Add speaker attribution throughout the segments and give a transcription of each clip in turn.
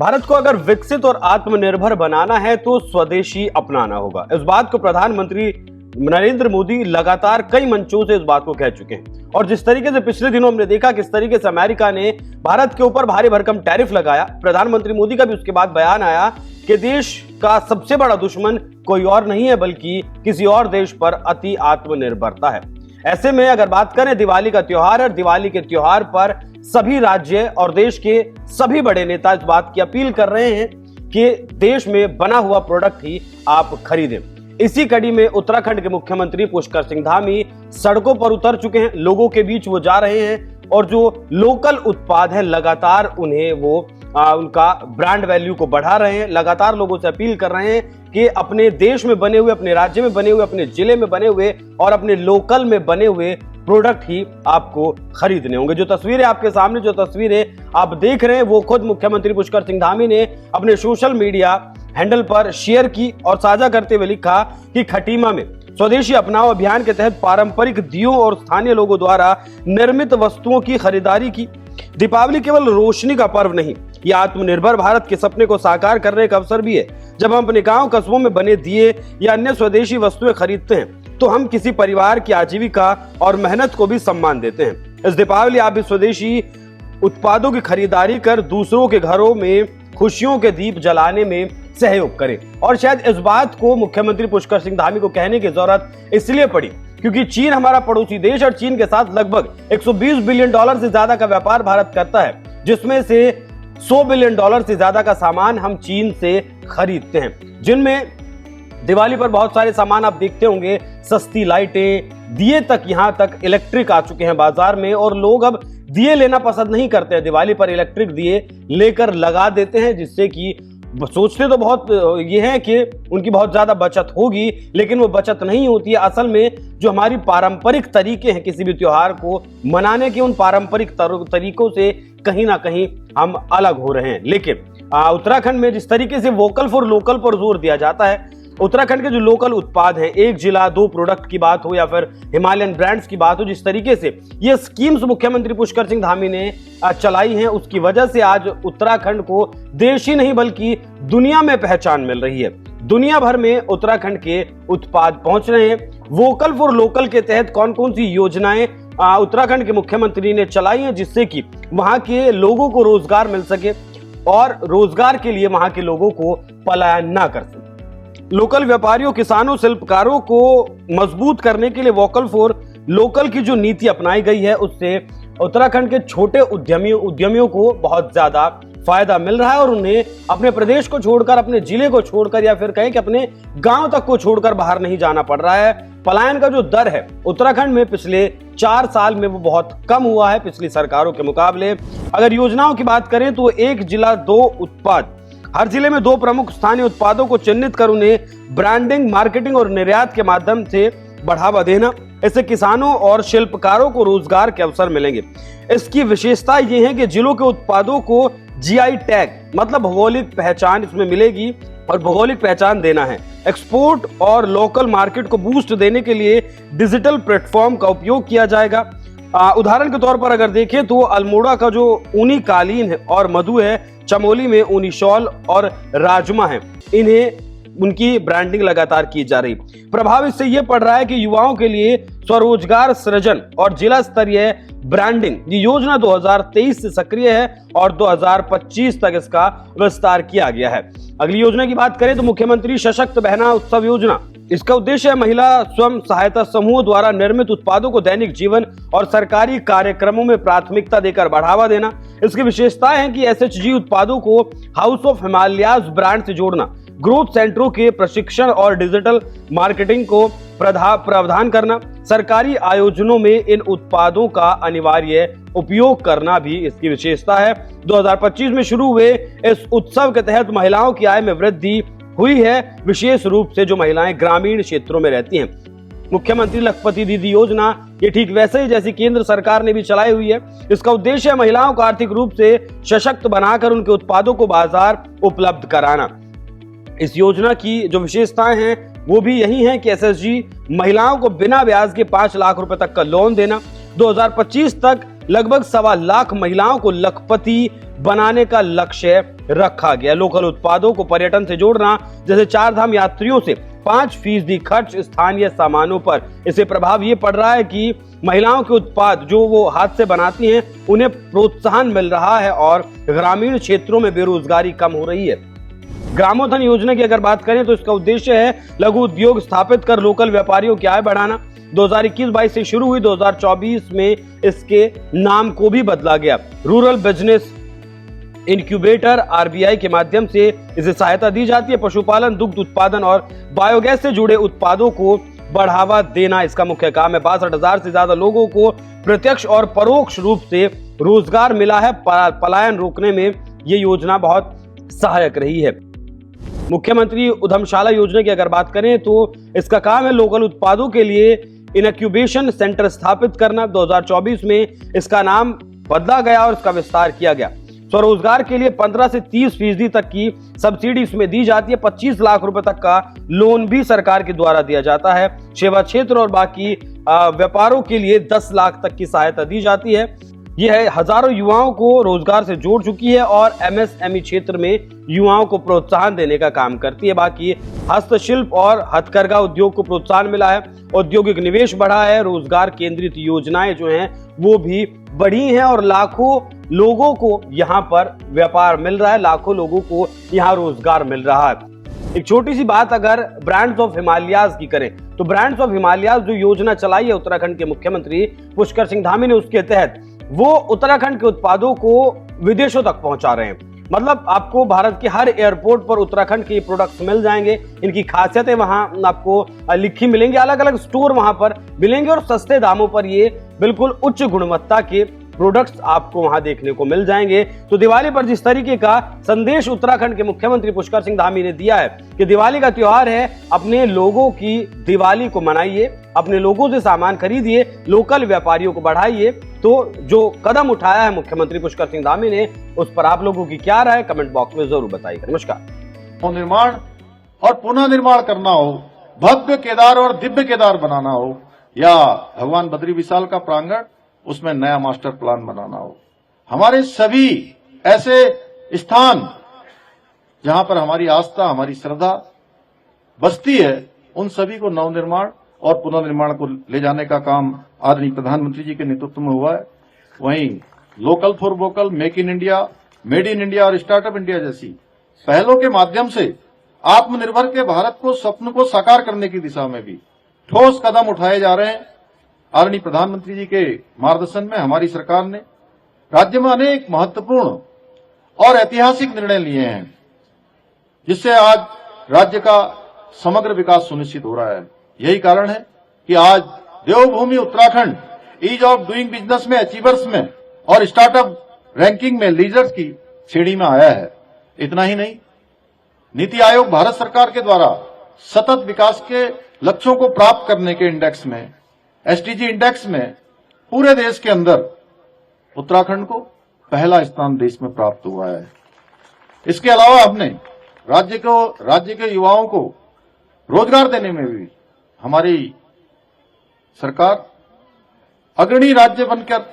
Speaker 1: भारत को अगर विकसित और आत्मनिर्भर बनाना है तो स्वदेशी अपनाना होगा। इस बात को प्रधानमंत्री नरेंद्र मोदी लगातार कई मंचों से इस बात को कह चुके हैं। और जिस तरीके से पिछले दिनों हमने देखा किस तरीके से अमेरिका ने भारत के ऊपर भारी भरकम टैरिफ लगाया, प्रधानमंत्री मोदी का भी उसके बाद बयान आया कि देश का सबसे बड़ा दुश्मन कोई और नहीं है बल्कि किसी और देश पर अति आत्मनिर्भरता है। ऐसे में अगर बात करें दिवाली का त्योहार है, दिवाली के त्योहार पर सभी राज्य और देश के सभी बड़े नेता इस बात की अपील कर रहे हैं कि देश में बना हुआ प्रोडक्ट ही आप खरीदें। इसी कड़ी में उत्तराखंड के मुख्यमंत्री पुष्कर सिंह धामी सड़कों पर उतर चुके हैं, लोगों के बीच वो जा रहे हैं और जो लोकल उत्पाद है लगातार उन्हें वो उनका ब्रांड वैल्यू को बढ़ा रहे हैं। लगातार लोगों से अपील कर रहे हैं कि अपने देश में बने हुए, अपने राज्य में बने हुए, अपने जिले में बने हुए और अपने लोकल में बने हुए प्रोडक्ट ही आपको खरीदने होंगे। जो तस्वीरें आपके सामने, जो तस्वीरें आप देख रहे हैं, वो खुद मुख्यमंत्री पुष्कर सिंह धामी ने अपने सोशल मीडिया हैंडल पर शेयर की और साझा करते हुए लिखा कि खटीमा में स्वदेशी अपनाओ अभियान के तहत पारंपरिक दियों और स्थानीय लोगों द्वारा निर्मित वस्तुओं की खरीदारी की। दीपावली केवल रोशनी का पर्व नहीं, यह आत्मनिर्भर भारत के सपने को साकार करने का अवसर भी है। जब हम अपने गांव कस्बों में बने दिए या अन्य स्वदेशी वस्तुएं खरीदते हैं तो हम किसी परिवार की आजीविका और मेहनत को भी सम्मान देते हैं। इस दीपावली आप भी स्वदेशी उत्पादों की खरीदारी कर दूसरों के घरों में खुशियों के दीप जलाने में सहयोग करें। और शायद इस बात को मुख्यमंत्री पुष्कर सिंह धामी को कहने की जरूरत इसलिए पड़ी क्योंकि चीन हमारा पड़ोसी देश और चीन के साथ लगभग 120 बिलियन डॉलर से ज्यादा का व्यापार भारत करता है, जिसमें से 100 बिलियन डॉलर से ज्यादा का सामान हम चीन से खरीदते हैं, जिनमें दिवाली पर बहुत सारे सामान आप देखते होंगे, सस्ती लाइटें, दिए तक, यहां तक इलेक्ट्रिक आ चुके हैं बाजार में और लोग अब दिए लेना पसंद नहीं करते हैं। दिवाली पर इलेक्ट्रिक दिए लेकर लगा देते हैं, जिससे कि सोचते तो बहुत ये है कि उनकी बहुत ज्यादा बचत होगी, लेकिन वो बचत नहीं होती है। असल में जो हमारी पारंपरिक तरीके हैं किसी भी त्योहार को मनाने के, उन पारंपरिक तरीकों से कहीं ना कहीं हम अलग हो रहे हैं। लेकिन उत्तराखंड में जिस तरीके से वोकल फॉर लोकल पर जोर दिया जाता है, उत्तराखंड के जो लोकल उत्पाद हैं, एक जिला दो प्रोडक्ट की बात हो या फिर हिमालयन ब्रांड्स की बात हो, जिस तरीके से ये स्कीम्स मुख्यमंत्री पुष्कर सिंह धामी ने चलाई हैं, उसकी वजह से आज उत्तराखंड को देश ही नहीं बल्कि दुनिया में पहचान मिल रही है। दुनिया भर में उत्तराखंड के उत्पाद पहुंच रहे हैं। वोकल फॉर लोकल के तहत कौन कौन सी योजनाएं उत्तराखंड के मुख्यमंत्री ने चलाई हैं जिससे कि वहां के लोगों को रोजगार मिल सके और रोजगार के लिए वहां के लोगों को पलायन ना कर सके। लोकल व्यापारियों, किसानों, शिल्पकारों को मजबूत करने के लिए वोकल फॉर लोकल की जो नीति अपनाई गई है उससे उत्तराखंड के छोटे उद्यमियों को बहुत ज्यादा फायदा मिल रहा है और उन्हें अपने प्रदेश को छोड़कर, अपने जिले को छोड़कर या फिर कहें कि अपने गांव तक को छोड़कर बाहर नहीं जाना पड़ रहा है। पलायन का जो दर है उत्तराखंड में पिछले 4 साल में वो बहुत कम हुआ है पिछली सरकारों के मुकाबले। अगर योजनाओं की बात करें तो एक जिला दो उत्पाद, हर जिले में 2 प्रमुख स्थानीय उत्पादों को चिन्हित कर उन्हें ब्रांडिंग, मार्केटिंग और निर्यात के माध्यम से बढ़ावा देना, इससे किसानों और शिल्पकारों को रोजगार के अवसर मिलेंगे। इसकी विशेषता यह है कि जिलों के उत्पादों को जीआई टैग मतलब भौगोलिक पहचान इसमें मिलेगी और भौगोलिक पहचान देना है। एक्सपोर्ट और लोकल मार्केट को बूस्ट देने के लिए डिजिटल प्लेटफॉर्म का उपयोग किया जाएगा। उदाहरण के तौर पर अगर देखें तो अल्मोड़ा का जो ऊनी कालीन है और मधु है, चमोली में ऊनी शॉल और राजमा है, इन्हें उनकी ब्रांडिंग लगातार की जा रही। प्रभाव इससे यह पड़ रहा है कि युवाओं के लिए स्वरोजगार सृजन और जिला स्तरीय ब्रांडिंग ये योजना 2023 से सक्रिय है और 2025 तक इसका विस्तार किया गया है। अगली योजना की बात करें तो मुख्यमंत्री सशक्त बहना उत्सव योजना। इसका उद्देश्य है महिला स्वयं सहायता समूह द्वारा निर्मित उत्पादों को दैनिक जीवन और सरकारी कार्यक्रमों में प्राथमिकता देकर बढ़ावा देना। इसकी विशेषताएं हैं कि एसएचजी उत्पादों को हाउस ऑफ हिमालयाज ब्रांड से जोड़ना, ग्रोथ सेंटरों के प्रशिक्षण और डिजिटल मार्केटिंग को प्रावधान करना, सरकारी आयोजनों में इन उत्पादों का अनिवार्य उपयोग करना भी इसकी विशेषता है। 2025 में शुरू हुए इस उत्सव के तहत महिलाओं की आय में वृद्धि हुई है, विशेष रूप से जो महिलाएं ग्रामीण क्षेत्रों में रहती हैं। मुख्यमंत्री लखपति दीदी योजना ये ठीक वैसे ही जैसी केंद्र सरकार ने भी चलाई हुई है। इसका उद्देश्य है महिलाओं को आर्थिक रूप से सशक्त बनाकर उनके उत्पादों को बाजार उपलब्ध कराना। इस योजना की जो विशेषताएं हैं वो भी यही हैं कि एसएसजी महिलाओं को बिना ब्याज के 5 लाख रुपए तक का लोन देना, 2025 तक लगभग 1.25 लाख महिलाओं को लखपति बनाने का लक्ष्य रखा गया। लोकल उत्पादों को पर्यटन से जोड़ना, जैसे 4 धाम यात्रियों से 5% खर्च स्थानीय सामानों पर। इससे प्रभाव ये पड़ रहा है कि महिलाओं के उत्पाद जो वो हाथ से बनाती हैं उन्हें प्रोत्साहन मिल रहा है और ग्रामीण क्षेत्रों में बेरोजगारी कम हो रही है। ग्रामोधन योजना की अगर बात करें तो इसका उद्देश्य है लघु उद्योग स्थापित कर लोकल व्यापारियों की आय बढ़ाना। 2021-22 से शुरू हुई, 2024 में इसके नाम को भी बदला गया। रूरल बिजनेस इंक्यूबेटर RBI के माध्यम से इसे सहायता दी जाती है। पशुपालन, दुग्ध उत्पादन और बायोगैस से जुड़े उत्पादों को बढ़ावा देना इसका मुख्य काम है। 62,000 से ज्यादा लोगों को प्रत्यक्ष और परोक्ष रूप से रोजगार मिला है। पलायन रोकने में ये योजना बहुत सहायक रही है। मुख्यमंत्री उद्यमशाला योजना की अगर बात करें तो इसका काम है लोकल उत्पादों के लिए इनक्यूबेशन सेंटर स्थापित करना। 2024 में इसका नाम बदला गया और इसका विस्तार किया गया। स्वरोजगार के लिए 15 से 30% तक की सब्सिडी इसमें दी जाती है। 25 लाख रुपए तक का लोन भी सरकार के द्वारा दिया जाता है। सेवा क्षेत्र और बाकी व्यापारों के लिए 10 लाख तक की सहायता दी जाती है। यह है हजारों युवाओं को रोजगार से जोड़ चुकी है और MSME क्षेत्र में युवाओं को प्रोत्साहन देने का काम करती है। बाकी हस्तशिल्प और हथकरघा उद्योग को प्रोत्साहन मिला है। औद्योगिक निवेश बढ़ा है। रोजगार केंद्रित योजनाएं जो हैं वो भी बढ़ी हैं और लाखों लोगों को यहाँ पर व्यापार मिल रहा है, लाखों लोगों को यहाँ रोजगार मिल रहा है। एक छोटी सी बात अगर ब्रांड्स ऑफ हिमालयाज की करें तो ब्रांड्स ऑफ हिमालयाज जो योजना चलाई है उत्तराखंड के मुख्यमंत्री पुष्कर सिंह धामी ने, उसके तहत वो उत्तराखंड के उत्पादों को विदेशों तक पहुंचा रहे हैं। मतलब आपको भारत के हर एयरपोर्ट पर उत्तराखंड के प्रोडक्ट्स मिल जाएंगे। इनकी खासियतें वहां आपको लिखी मिलेंगी, अलग अलग स्टोर वहां पर मिलेंगे और सस्ते दामों पर ये बिल्कुल उच्च गुणवत्ता के प्रोडक्ट्स आपको वहां देखने को मिल जाएंगे। तो दिवाली पर जिस तरीके का संदेश उत्तराखंड के मुख्यमंत्री पुष्कर सिंह धामी ने दिया है कि दिवाली का त्योहार है, अपने लोगों की दिवाली को मनाइए, अपने लोगों से सामान खरीदिए, लोकल व्यापारियों को बढ़ाइए। तो जो कदम उठाया है मुख्यमंत्री पुष्कर सिंह धामी ने, उस पर आप लोगों की क्या राय कमेंट बॉक्स में जरूर बताइएगा। नमस्कार।
Speaker 2: निर्माण और पुनः निर्माण करना हो, भव्य केदार और दिव्य केदार बनाना हो, या भगवान बद्री विशाल का प्रांगण उसमें नया मास्टर प्लान बनाना हो, हमारे सभी ऐसे स्थान जहां पर हमारी आस्था, हमारी श्रद्धा बसती है, उन सभी को नवनिर्माण और पुनर्निर्माण को ले जाने का काम आदरणीय प्रधानमंत्री जी के नेतृत्व में हुआ है। वहीं local for vocal, make in India, made in India और स्टार्टअप इंडिया जैसी पहलों के माध्यम से आत्मनिर्भर के भारत को स्वप्न को साकार करने की दिशा में भी ठोस कदम उठाए जा रहे हैं। आदरणीय प्रधानमंत्री जी के मार्गदर्शन में हमारी सरकार ने राज्य में अनेक महत्वपूर्ण और ऐतिहासिक निर्णय लिए हैं, जिससे आज राज्य का समग्र विकास सुनिश्चित हो रहा है। यही कारण है कि आज देवभूमि Uttarakhand ease of doing business में, अचीवर्स में और स्टार्टअप रैंकिंग में लीडर्स की श्रेणी में आया है। इतना ही नहीं, नीति आयोग भारत सरकार के द्वारा सतत विकास के लक्ष्यों को प्राप्त करने के इंडेक्स में, SDG इंडेक्स में पूरे देश के अंदर उत्तराखंड को पहला स्थान देश में प्राप्त हुआ है। इसके अलावा हमने राज्य के युवाओं को रोजगार देने में भी हमारी सरकार अग्रणी राज्य बनकर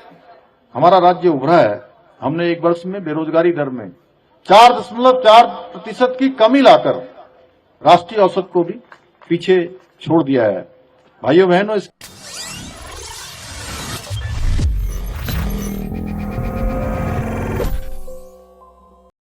Speaker 2: हमारा राज्य उभरा है। हमने एक वर्ष में बेरोजगारी दर में 4.4% की कमी लाकर राष्ट्रीय औसत को भी पीछे छोड़ दिया है। भाइयों बहनों,